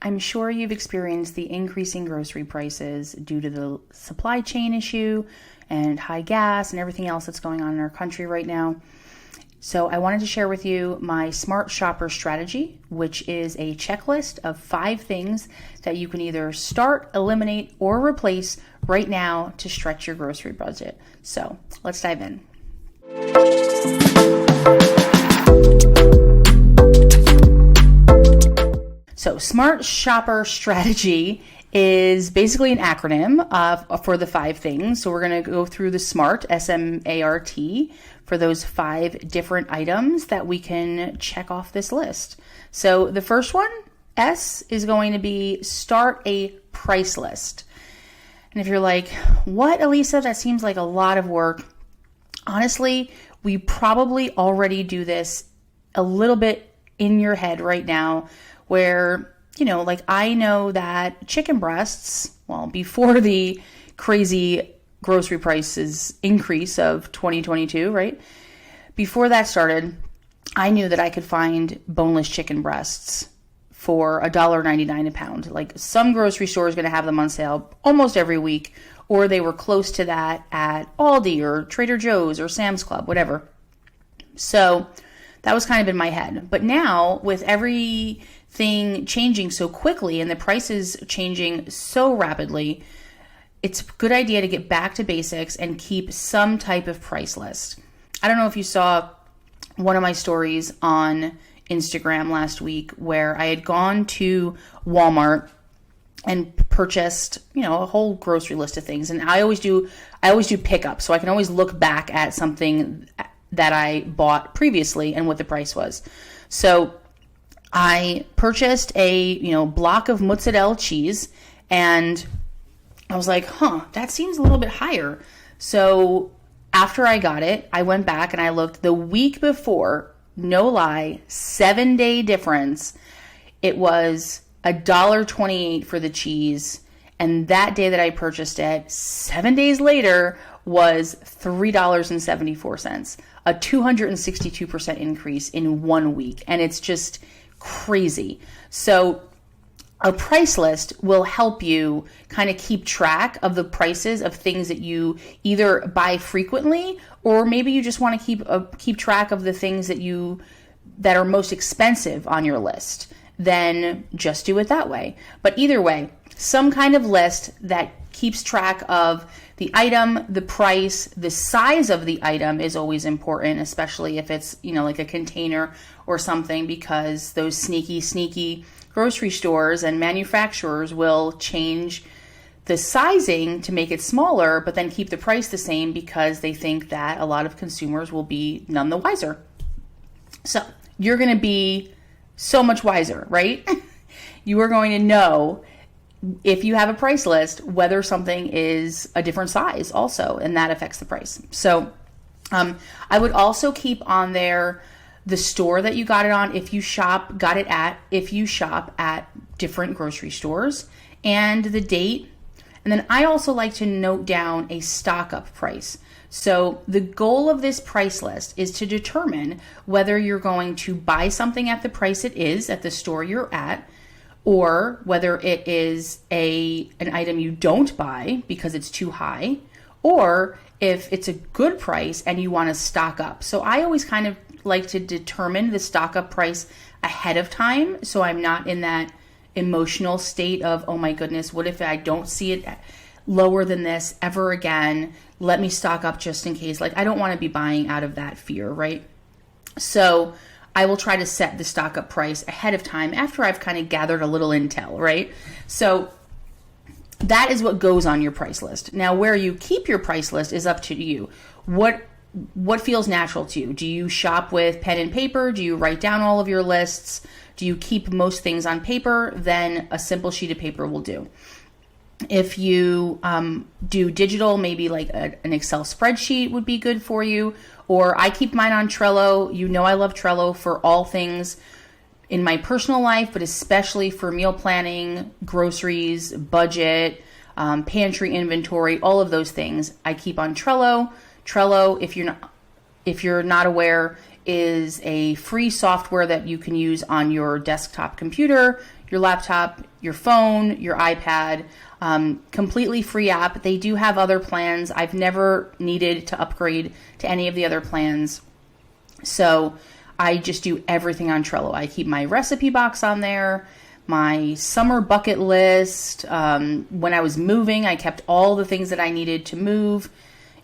I'm sure you've experienced the increasing grocery prices due to the supply chain issue and high gas and everything else that's going on in our country right now. So I wanted to share with you my Smart Shopper strategy, which is a checklist of 5 things that you can either start, eliminate, or replace right now to stretch your grocery budget. So let's dive in. So Smart Shopper strategy is basically an acronym for the 5 things. So we're going to go through the SMART, S-M-A-R-T, for those 5 different items that we can check off this list. So the first one, S, is going to be start a price list. And if you're like, what, Elisa? That seems like a lot of work. Honestly, we probably already do this a little bit in your head right now, where, like I know that chicken breasts, well, before the crazy grocery prices increase of 2022, right? Before that started, I knew that I could find boneless chicken breasts for $1.99 a pound. Like some grocery store is going to have them on sale almost every week, or they were close to that at Aldi or Trader Joe's or Sam's Club, whatever. So that was kind of in my head. But now with everything changing so quickly and the prices changing so rapidly, it's a good idea to get back to basics and keep some type of price list. I don't know if you saw one of my stories on Instagram last week where I had gone to Walmart and purchased, a whole grocery list of things. And I always do pickup, so I can always look back at something that I bought previously and what the price was. So I purchased a, block of mozzarella cheese, and I was like, that seems a little bit higher. So after I got it, I went back and I looked the week before, no lie, 7-day difference. It was $1.28 for the cheese. And that day that I purchased it, 7 days later, was $3.74, a 262% increase in 1 week. And it's just crazy. So a price list will help you kind of keep track of the prices of things that you either buy frequently, or maybe you just want to keep track of the things that are most expensive on your list. Then just do it that way. But either way, some kind of list that keeps track of the item, the price, the size of the item is always important, especially if it's, like a container or something, because those sneaky grocery stores and manufacturers will change the sizing to make it smaller, but then keep the price the same because they think that a lot of consumers will be none the wiser. So you're going to be so much wiser, right? You are going to know, if you have a price list, whether something is a different size also, and that affects the price. So I would also keep on there the store that you got it on, if you shop at different grocery stores, and the date. And then I also like to note down a stock up price. So the goal of this price list is to determine whether you're going to buy something at the price it is at the store you're at, or whether it is an item you don't buy because it's too high, or if it's a good price and you want to stock up. So I always kind of like to determine the stock up price ahead of time, so I'm not in that emotional state of, oh my goodness, what if I don't see it lower than this ever again? Let me stock up just in case. Like, I don't want to be buying out of that fear, right? So I will try to set the stock up price ahead of time after I've kind of gathered a little intel, right? So that is what goes on your price list. Now, where you keep your price list is up to you. What feels natural to you? Do you shop with pen and paper? Do you write down all of your lists? Do you keep most things on paper? Then a simple sheet of paper will do. If you do digital, maybe like an Excel spreadsheet would be good for you. Or I keep mine on Trello. I love Trello for all things in my personal life, but especially for meal planning, groceries, budget, pantry inventory, all of those things I keep on Trello. Trello, if you're not aware, is a free software that you can use on your desktop computer, your laptop, your phone, your iPad, completely free app. They do have other plans. I've never needed to upgrade to any of the other plans. So I just do everything on Trello. I keep my recipe box on there, my summer bucket list. When I was moving, I kept all the things that I needed to move.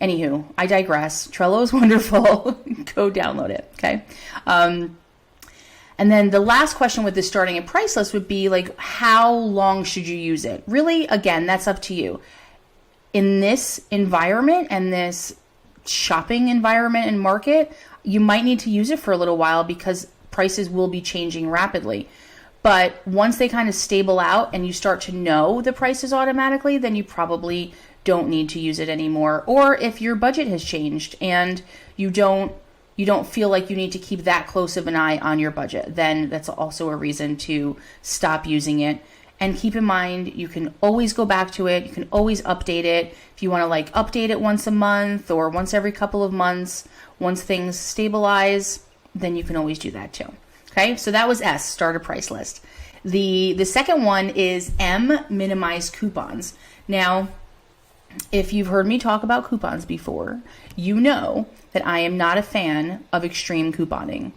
Anywho, I digress. Trello is wonderful. Go download it, okay? And then the last question with the starting and price list would be like, how long should you use it? Really, again, that's up to you. In this environment and this shopping environment and market, you might need to use it for a little while because prices will be changing rapidly. But once they kind of stable out and you start to know the prices automatically, then you probably don't need to use it anymore. Or if your budget has changed and you don't feel like you need to keep that close of an eye on your budget, then that's also a reason to stop using it. And keep in mind, you can always go back to it. You can always update it. If you want to like update it once a month or once every couple of months, once things stabilize, then you can always do that too. Okay, so that was S, start a price list. The second one is M, minimize coupons. Now, if you've heard me talk about coupons before, you know that I am not a fan of extreme couponing.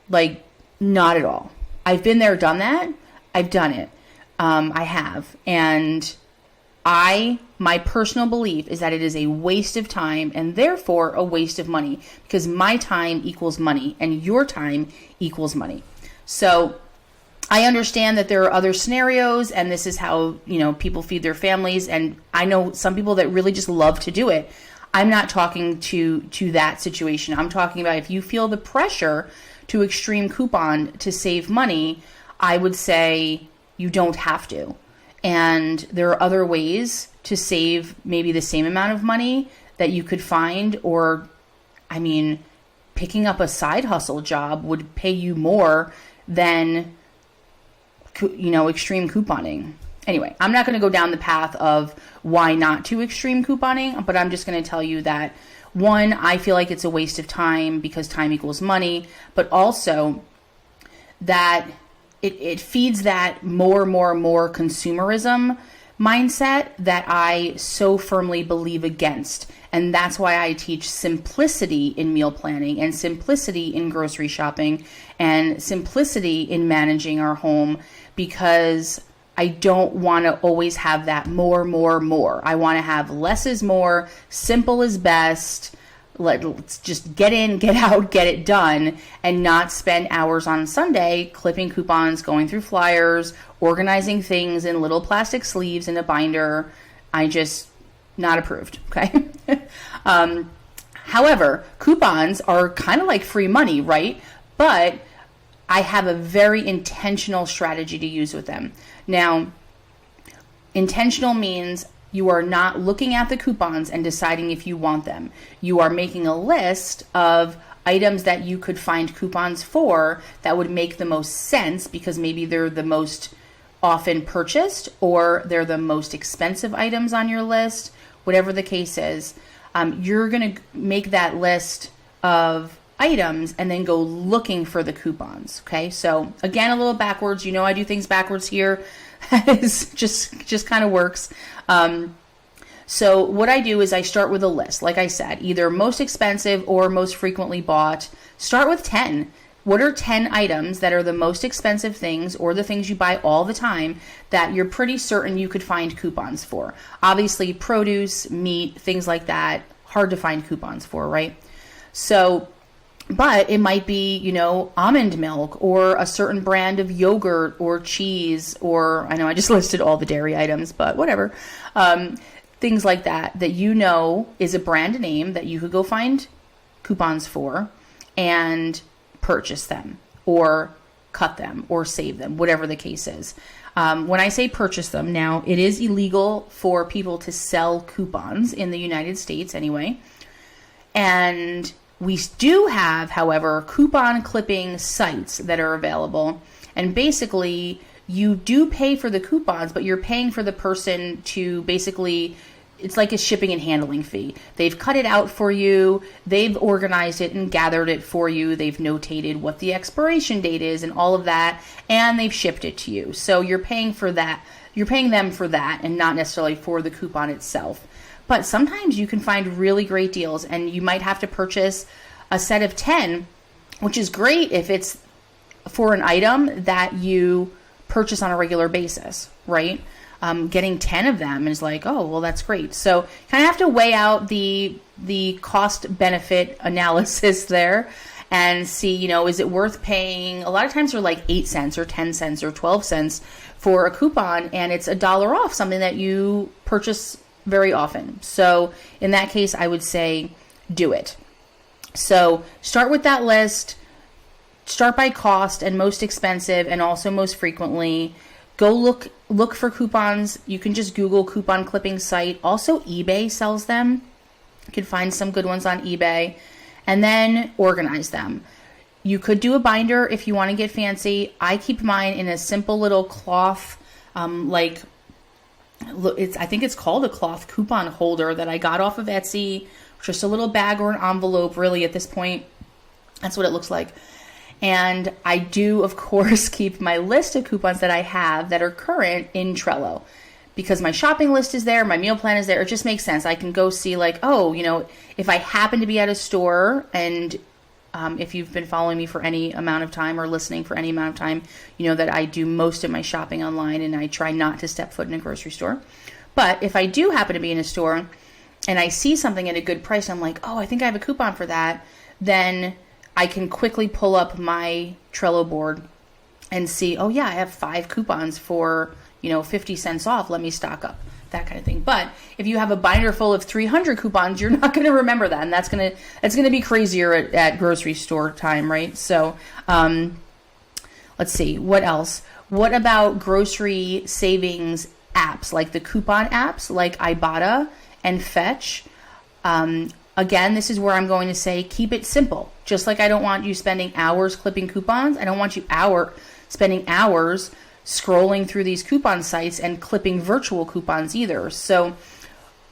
Like, not at all. I've been there, done that. I've done it. I have. And my personal belief is that it is a waste of time and therefore a waste of money, because my time equals money and your time equals money. So I understand that there are other scenarios and this is how, people feed their families. And I know some people that really just love to do it. I'm not talking to that situation. I'm talking about if you feel the pressure to extreme coupon to save money, I would say you don't have to. And there are other ways to save maybe the same amount of money that you could find, or, picking up a side hustle job would pay you more than, extreme couponing. Anyway, I'm not going to go down the path of why not to extreme couponing, but I'm just going to tell you that, one, I feel like it's a waste of time because time equals money, but also that it feeds that more consumerism mindset that I so firmly believe against. And that's why I teach simplicity in meal planning and simplicity in grocery shopping and simplicity in managing our home, because I don't want to always have that more. I want to have less is more, simple is best. Let's just get in, get out, get it done, and not spend hours on Sunday clipping coupons, going through flyers, organizing things in little plastic sleeves in a binder. Not approved, okay? However, coupons are kind of like free money, right? But I have a very intentional strategy to use with them. Now, intentional means you are not looking at the coupons and deciding if you want them. You are making a list of items that you could find coupons for that would make the most sense because maybe they're the most often purchased or they're the most expensive items on your list, whatever the case is. You're going to make that list of items and then go looking for the coupons. Okay. So again, a little backwards, I do things backwards here. It's just kind of works. So what I do is I start with a list. Like I said, either most expensive or most frequently bought. Start with 10. What are 10 items that are the most expensive things or the things you buy all the time that you're pretty certain you could find coupons for? Obviously, produce, meat, things like that, hard to find coupons for, right? So, but it might be, almond milk or a certain brand of yogurt or cheese, or I know I just listed all the dairy items, but whatever. Things like that is a brand name that you could go find coupons for and purchase them or cut them or save them, whatever the case is. When I say purchase them, now it is illegal for people to sell coupons in the United States anyway. And we do have, however, coupon clipping sites that are available. And basically, you do pay for the coupons, but you're paying for the person to basically it's like a shipping and handling fee. They've cut it out for you. They've organized it and gathered it for you. They've notated what the expiration date is and all of that, and they've shipped it to you. So you're paying for that. You're paying them for that and not necessarily for the coupon itself. But sometimes you can find really great deals, and you might have to purchase a set of 10, which is great if it's for an item that you purchase on a regular basis, right? Getting 10 of them is like, oh, well, that's great. So kind of have to weigh out the cost benefit analysis there and see, you know, is it worth paying? A lot of times they're like 8 cents or 10 cents or 12 cents for a coupon, and it's $1 off something that you purchase very often. So in that case, I would say do it. So start with that list, start by cost and most expensive and also most frequently. Go look for coupons. You can just Google coupon clipping site. Also, eBay sells them. You can find some good ones on eBay, and then organize them. You could do a binder if you want to get fancy. I keep mine in a simple little cloth, I think it's called a cloth coupon holder that I got off of Etsy. Just a little bag or an envelope, really, at this point. That's what it looks like. And I do, of course, keep my list of coupons that I have that are current in Trello, because my shopping list is there, my meal plan is there. It just makes sense. I can go see like, oh, you know, if I happen to be at a store, and if you've been following me for any amount of time or listening for any amount of time, you know that I do most of my shopping online and I try not to step foot in a grocery store. But if I do happen to be in a store and I see something at a good price, I'm like, oh, I think I have a coupon for that, then I can quickly pull up my Trello board and see, oh yeah, I have 5 coupons for, 50 cents off. Let me stock up, that kind of thing. But if you have a binder full of 300 coupons, you're not going to remember that. And that's going to be crazier at grocery store time, right? So, let's see, what else? What about grocery savings apps, like the coupon apps, like Ibotta and Fetch? Again, this is where I'm going to say, keep it simple. Just like I don't want you spending hours clipping coupons, I don't want you spending hours scrolling through these coupon sites and clipping virtual coupons either. So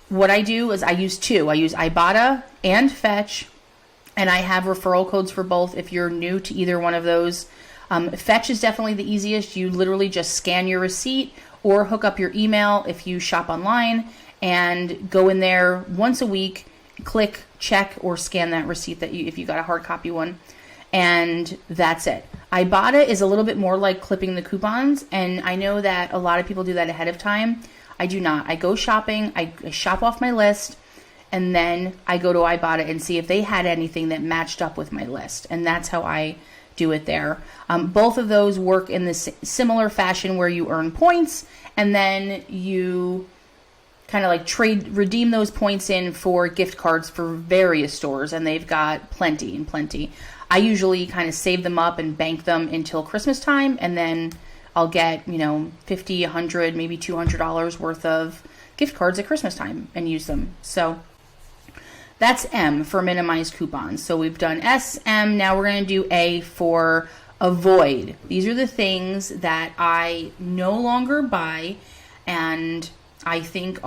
what I do is I use 2. I use Ibotta and Fetch, and I have referral codes for both if you're new to either one of those. Fetch is definitely the easiest. You literally just scan your receipt or hook up your email if you shop online and go in there once a week, click, check, or scan that receipt if you got a hard copy one, and that's it. Ibotta is a little bit more like clipping the coupons, and I know that a lot of people do that ahead of time. I do not. I go shopping, I shop off my list, and then I go to Ibotta and see if they had anything that matched up with my list, and that's how I do it there. Both of those work in this similar fashion where you earn points, and then you kind of like redeem those points in for gift cards for various stores, and they've got plenty and plenty. I usually kind of save them up and bank them until Christmas time, and then I'll get, $50, $100, maybe $200 worth of gift cards at Christmas time and use them. So that's M for minimized coupons. So we've done S, M, now we're going to do A for avoid. These are the things that I no longer buy, and I think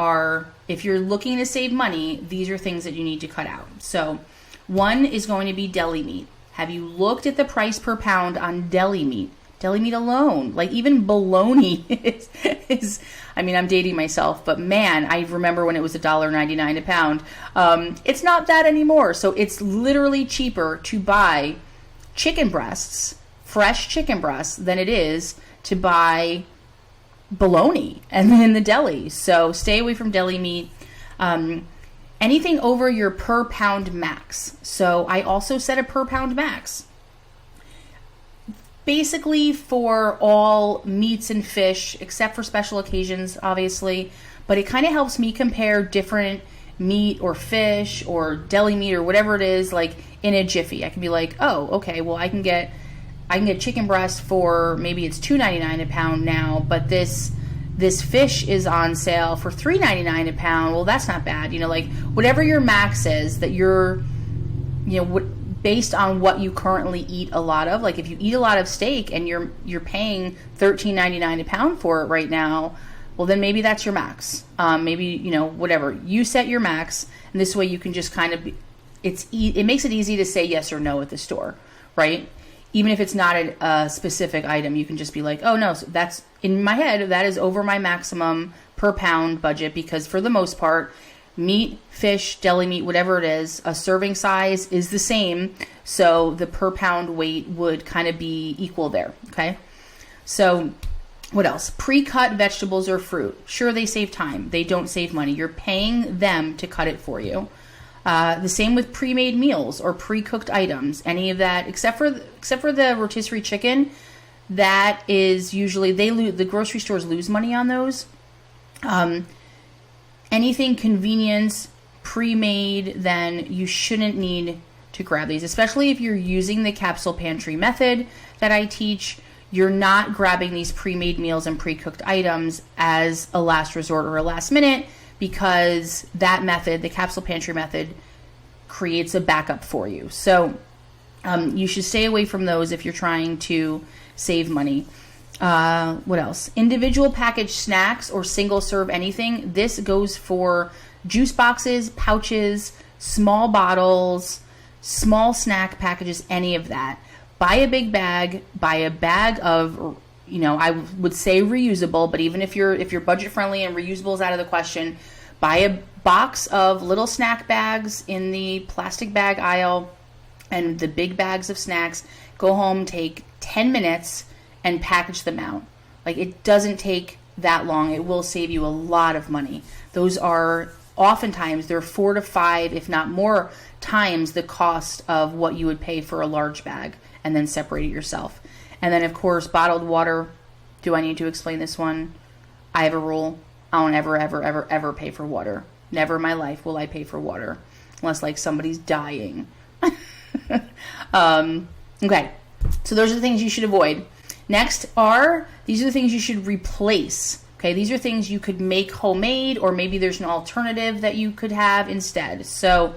if you're looking to save money, these are things that you need to cut out. So 1 is going to be deli meat. Have you looked at the price per pound on deli meat? Deli meat alone, like even bologna is I'm dating myself, but man, I remember when it was $1.99 a pound. It's not that anymore. So it's literally cheaper to buy chicken breasts, fresh chicken breasts, than it is to buy bologna and then in the deli. So stay away from deli meat. Anything over your per pound max. So I also set a per pound max. Basically for all meats and fish, except for special occasions, obviously. But it kind of helps me compare different meat or fish or deli meat or whatever it is, like in a jiffy. I can be like, oh, okay, well I can get chicken breast for maybe it's $2.99 a pound now, but this fish is on sale for $3.99 a pound. Well, that's not bad. Like whatever your max is that you're, based on what you currently eat a lot of. Like if you eat a lot of steak and you're paying $13.99 a pound for it right now, well, then maybe that's your max. Maybe, you know, whatever. You set your max, and this way you can just kind of, it makes it easy to say yes or no at the store, right? Even if it's not a specific item, you can just be like, oh no, so that's, in my head, that is over my maximum per pound budget, because for the most part, meat, fish, deli meat, whatever it is, a serving size is the same. So the per pound weight would kind of be equal there, okay? So what else? Pre-cut vegetables or fruit. Sure, they save time. They don't save money. You're paying them to cut it for you. The same with pre-made meals or pre-cooked items. Any of that, except for the rotisserie chicken, that is usually, the grocery stores lose money on those. Anything convenience, pre-made, then you shouldn't need to grab these, especially if you're using the capsule pantry method that I teach. You're not grabbing these pre-made meals and pre-cooked items as a last resort or a last minute, because that method, the capsule pantry method, creates a backup for you. So you should stay away from those if you're trying to save money. What else? Individual packaged snacks or single serve anything. This goes for juice boxes, pouches, small bottles, small snack packages, any of that. Buy a big bag, buy a bag of, you know, I would say reusable, but even if you're budget friendly and reusable is out of the question, buy a box of little snack bags in the plastic bag aisle and the big bags of snacks. Go home, take 10 minutes and package them out. Like, it doesn't take that long. It will save you a lot of money. Those are oftentimes, they're 4 to 5, if not more, times the cost of what you would pay for a large bag, and then separate it yourself. And then, of course, bottled water. Do I need to explain this one? I have a rule. I don't ever pay for water. Never in my life will I pay for water unless, like, somebody's dying. Okay, so those are the things you should avoid. Next these are the things you should replace. Okay, these are things you could make homemade, or maybe there's an alternative that you could have instead. So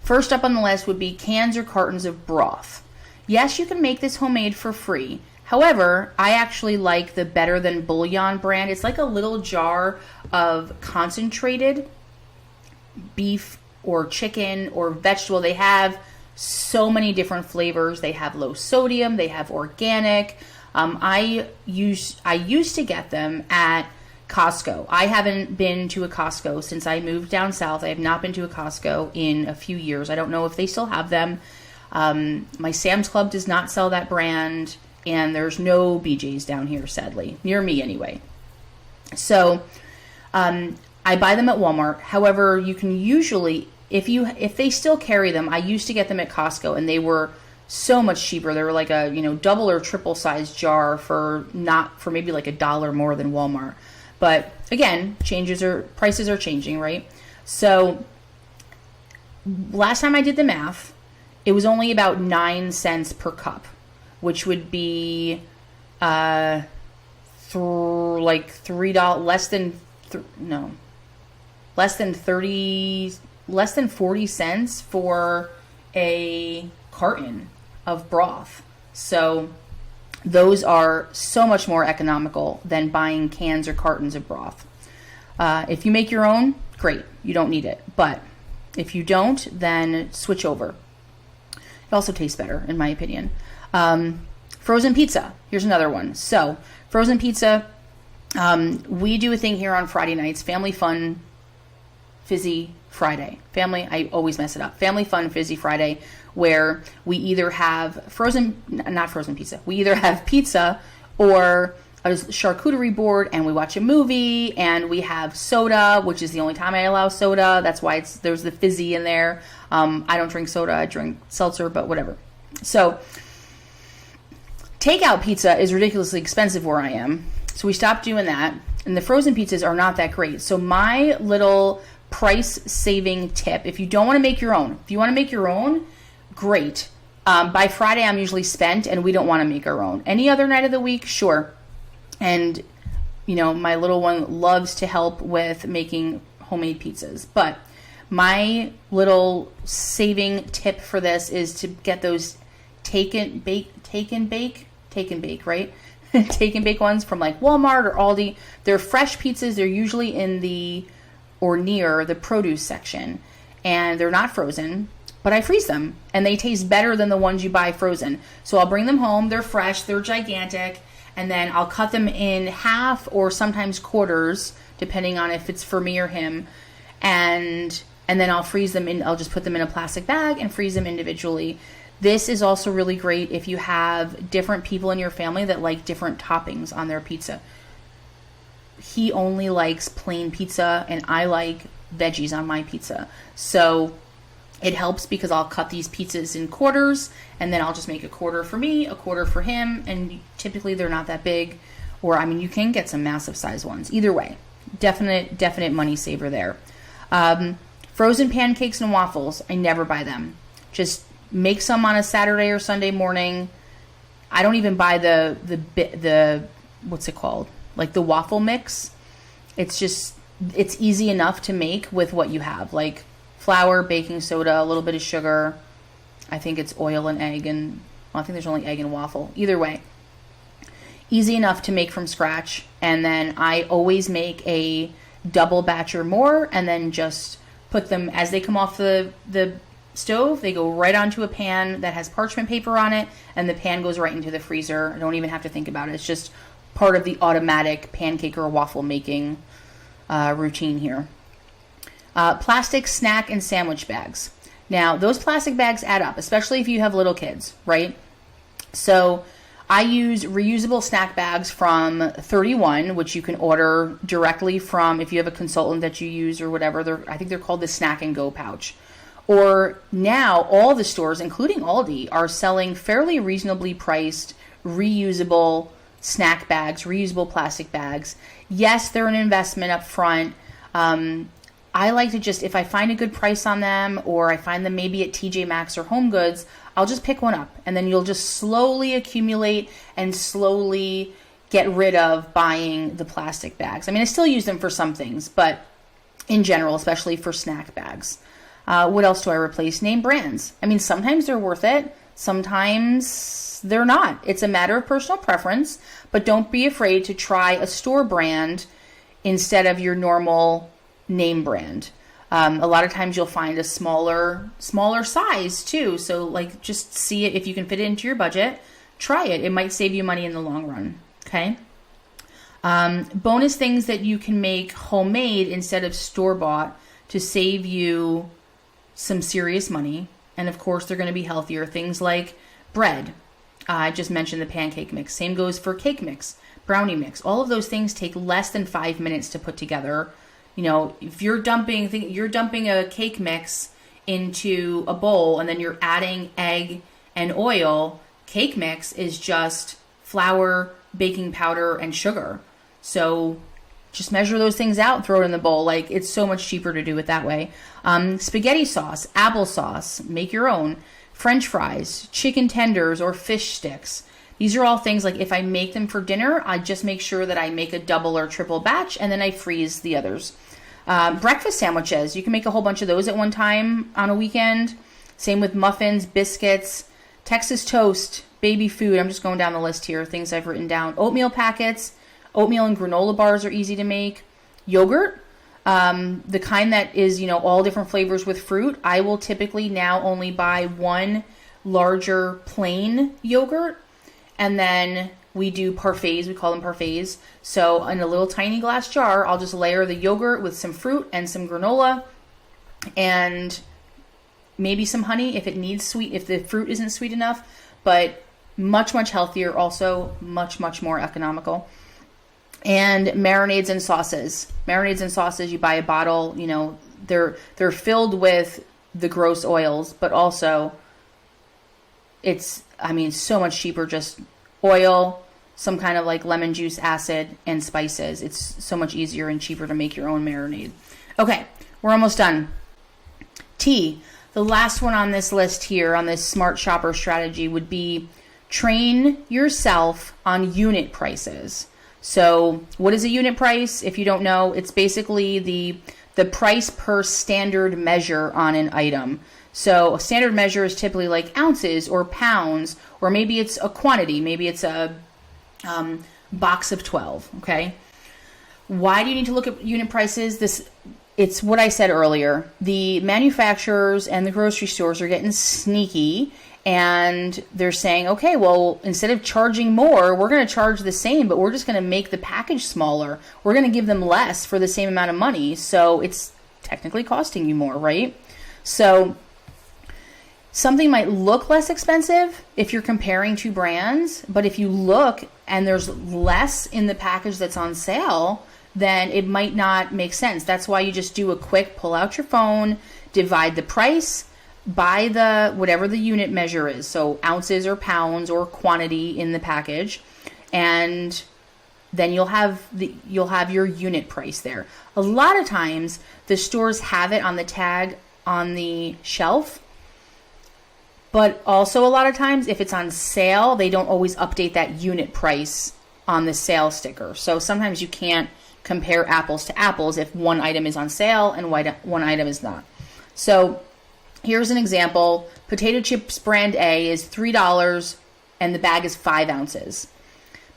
first up on the list would be cans or cartons of broth. Yes, you can make this homemade for free. However, I actually like the Better Than Bouillon brand. It's like a little jar of concentrated beef or chicken or vegetable. They have so many different flavors. They have low sodium, they have organic. I used to get them at Costco. I haven't been to a Costco since I moved down south. I have not been to a Costco in a few years. I don't know if they still have them. My Sam's Club does not sell that brand, and there's no BJ's down here, sadly, near me anyway. So I buy them at Walmart. However, you can usually, if they still carry them, I used to get them at Costco, and they were so much cheaper. They were like a, you know, double or triple size jar for maybe like $1 more than Walmart. But again, prices are changing, right? So last time I did the math, it was only about 9 cents per cup, which would be like $3, less than 40 cents for a carton of broth. So those are so much more economical than buying cans or cartons of broth. If you make your own, great, you don't need it. But if you don't, then switch over. It also tastes better, in my opinion. Frozen pizza. Here's another one. So frozen pizza, we do a thing here on Friday nights, Family Fun Fizzy Friday. I always mess it up. Family Fun Fizzy Friday, where we either have we either have pizza or a charcuterie board, and we watch a movie, and we have soda, which is the only time I allow soda. That's why there's the fizzy in there. I don't drink soda, I drink seltzer, but whatever. So takeout pizza is ridiculously expensive where I am, so we stopped doing that, and the frozen pizzas are not that great. So my little price saving tip, if you don't want to make your own, if you want to make your own, great. By Friday, I'm usually spent, and we don't want to make our own. Any other night of the week, sure. And, you know, my little one loves to help with making homemade pizzas. But my little saving tip for this is to get those take and bake, right? take and bake ones from like Walmart or Aldi. They're fresh pizzas. They're usually in the or near the produce section, and they're not frozen, but I freeze them and they taste better than the ones you buy frozen. So I'll bring them home. They're fresh, they're gigantic, and then I'll cut them in half or sometimes quarters, depending on if it's for me or him. And then I'll freeze them in, I'll just put them in a plastic bag and freeze them individually. This is also really great if you have different people in your family that like different toppings on their pizza. He only likes plain pizza and I like veggies on my pizza. So it helps because I'll cut these pizzas in quarters and then I'll just make a quarter for me, a quarter for him, and typically they're not that big. Or I mean, you can get some massive size ones. Either way, definite money saver there. Frozen pancakes and waffles, I never buy them. Just make some on a Saturday or Sunday morning. I don't even buy the what's it called? Like the waffle mix. It's easy enough to make with what you have, like flour, baking soda, a little bit of sugar. I think it's oil and egg, and well, I think there's only egg and waffle. Either way, easy enough to make from scratch. And then I always make a double batch or more, and then just put them as they come off the stove. They go right onto a pan that has parchment paper on it, and the pan goes right into the freezer. I don't even have to think about it. It's just part of the automatic pancake or waffle making routine here. Plastic snack and sandwich bags. Now, those plastic bags add up, especially if you have little kids, right? So I use reusable snack bags from 31, which you can order directly from if you have a consultant that you use or whatever. I think they're called the Snack and Go pouch. Or now all the stores, including Aldi, are selling fairly reasonably priced reusable snack bags, reusable plastic bags. Yes, they're an investment up front. I like to just, if I find a good price on them, or I find them maybe at TJ Maxx or Home Goods, I'll just pick one up, and then you'll just slowly accumulate and slowly get rid of buying the plastic bags. I mean, I still use them for some things, but in general, especially for snack bags. What else do I replace? Name brands. I mean, sometimes they're worth it. Sometimes they're not. It's a matter of personal preference, but don't be afraid to try a store brand instead of your normal name brand. A lot of times you'll find a smaller size too. So like, just see it. If you can fit it into your budget, try it. It might save you money in the long run. Okay. Bonus things that you can make homemade instead of store-bought to save you some serious money. And of course, they're going to be healthier. Things like bread. I just mentioned the pancake mix. Same goes for cake mix, brownie mix. All of those things take less than 5 minutes to put together. You know, if you're dumping a cake mix into a bowl and then you're adding egg and oil, cake mix is just flour, baking powder, and sugar. So just measure those things out and throw it in the bowl. Like, it's so much cheaper to do it that way. Spaghetti sauce, applesauce, make your own. French fries, chicken tenders, or fish sticks. These are all things like if I make them for dinner, I just make sure that I make a double or triple batch and then I freeze the others. Breakfast sandwiches. You can make a whole bunch of those at one time on a weekend. Same with muffins, biscuits, Texas toast, baby food. I'm just going down the list here, things I've written down. Oatmeal packets. Oatmeal and granola bars are easy to make. Yogurt. The kind that is, all different flavors with fruit. I will typically now only buy one larger plain yogurt. And then we do parfaits. We call them parfaits. So in a little tiny glass jar, I'll just layer the yogurt with some fruit and some granola and maybe some honey if it needs sweet, if the fruit isn't sweet enough, but much, much healthier. Also much, much more economical. And marinades and sauces. Marinades and sauces, you buy a bottle, they're filled with the gross oils, but also it's so much cheaper, just oil, some kind of like lemon juice, acid, and spices. It's so much easier and cheaper to make your own marinade. Okay, we're almost done. Tea. The last one on this list here, on this smart shopper strategy, would be train yourself on unit prices. So what is a unit price? If you don't know, it's basically the price per standard measure on an item. So a standard measure is typically like ounces or pounds, or maybe it's a quantity. Maybe it's a box of 12, okay? Why do you need to look at unit prices? It's what I said earlier. The manufacturers and the grocery stores are getting sneaky, and they're saying, okay, well, instead of charging more, we're going to charge the same, but we're just going to make the package smaller. We're going to give them less for the same amount of money, so it's technically costing you more, right? So something might look less expensive if you're comparing two brands, but if you look and there's less in the package that's on sale, then it might not make sense. That's why you just do a quick pull out your phone, divide the price by the whatever the unit measure is, so ounces or pounds or quantity in the package, and then you'll have your unit price there. A lot of times the stores have it on the tag on the shelf, but also a lot of times if it's on sale, they don't always update that unit price on the sale sticker. So sometimes you can't compare apples to apples if one item is on sale and one item is not. So here's an example. Potato chips brand A is $3 and the bag is 5 ounces.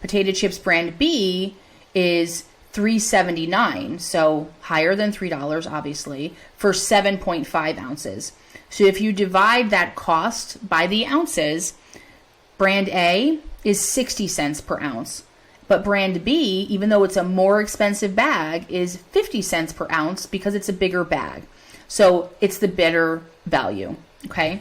Potato chips brand B is $3.79, so higher than $3 obviously, for 7.5 ounces. So if you divide that cost by the ounces, brand A is 60 cents per ounce. But brand B, even though it's a more expensive bag, is 50 cents per ounce because it's a bigger bag. So it's the better value, okay?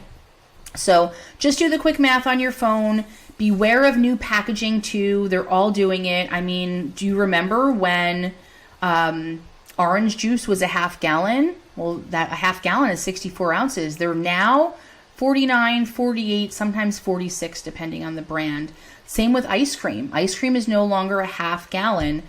So just do the quick math on your phone. Beware of new packaging too. They're all doing it. I mean, do you remember when orange juice was a half gallon? Well, a half gallon is 64 ounces. They're now 49, 48, sometimes 46, depending on the brand. Same with ice cream. Ice cream is no longer a half gallon.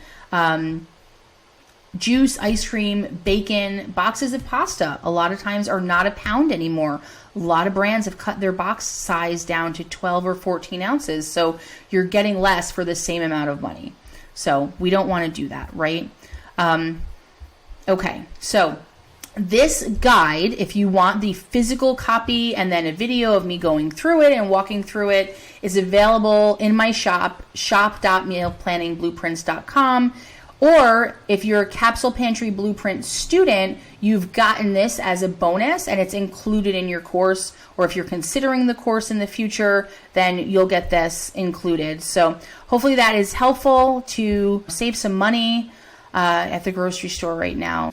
Juice, ice cream, bacon, boxes of pasta, a lot of times are not a pound anymore. A lot of brands have cut their box size down to 12 or 14 ounces. So you're getting less for the same amount of money. So we don't want to do that, right? Okay, so this guide, if you want the physical copy and then a video of me going through it and walking through it, is available in my shop, shop.mealplanningblueprints.com. Or if you're a Capsule Pantry Blueprint student, you've gotten this as a bonus and it's included in your course. Or if you're considering the course in the future, then you'll get this included. So hopefully that is helpful to save some money at the grocery store right now.